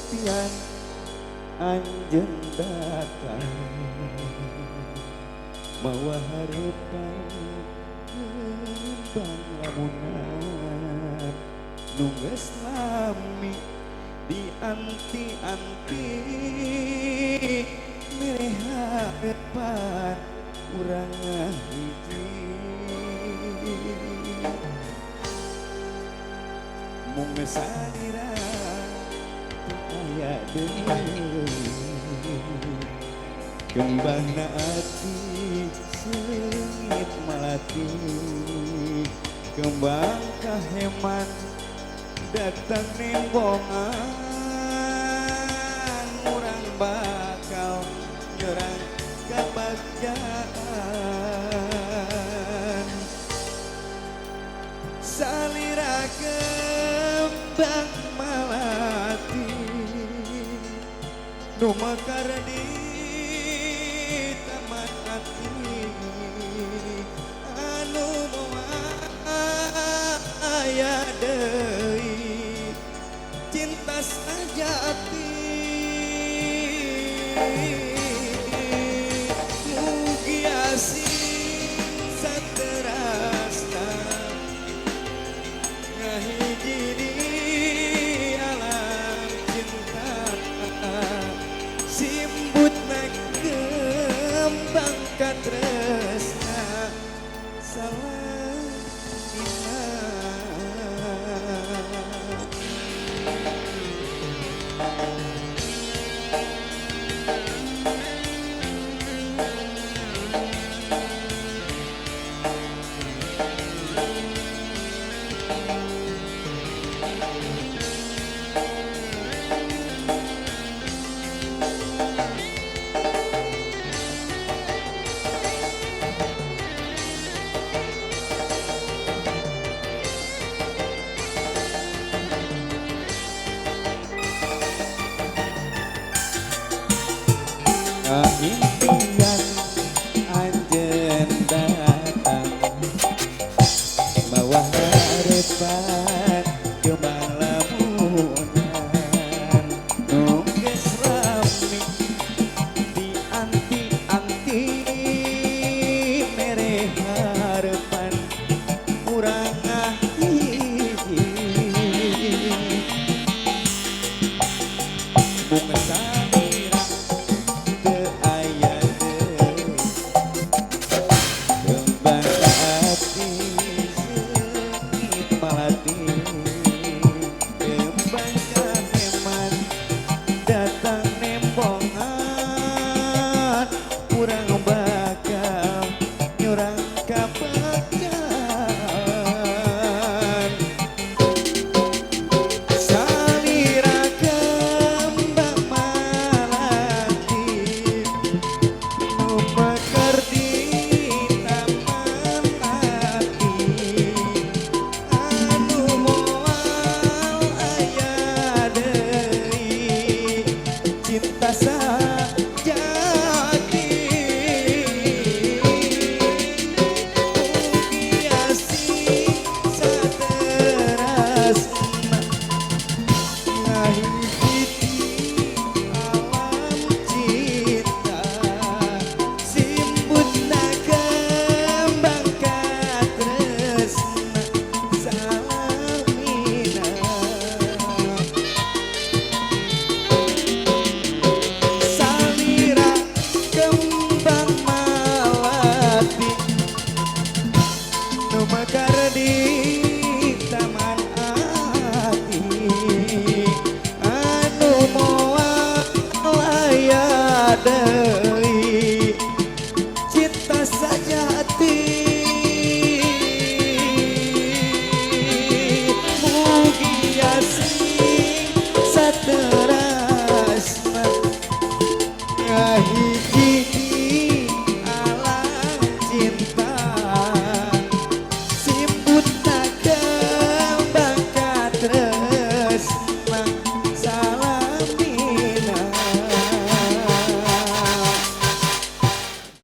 impian anjeun datang mawa harapan kembang lamunan nu geus lami di anti-anti milih harapan urang hiji mung salira aya deui kembangna ati seungit malati kembang kaheman datang nembongan urang bakal nyerang kebahagiaan salira kembang malati nu mekar di taman hati anu moal aya deui cinta sajati mugi asing saterasna ngahiji di alam cinta simbutna kembang katresna salah impian anjeun datang mawa harapan kembang lamunan nu geus rami di anti-anti mere harapan urang hiji mung salira aya deui kembang ati seungit malati kembang kaheman datang nembongan urang bakal nyurang kabahagiaan salira kembang malati nu mekar di taman hati anu moal aya deui cinta sajati mugi asing saterasna ngahiji alam cinta simbutna kembang katresna salamina salira kembang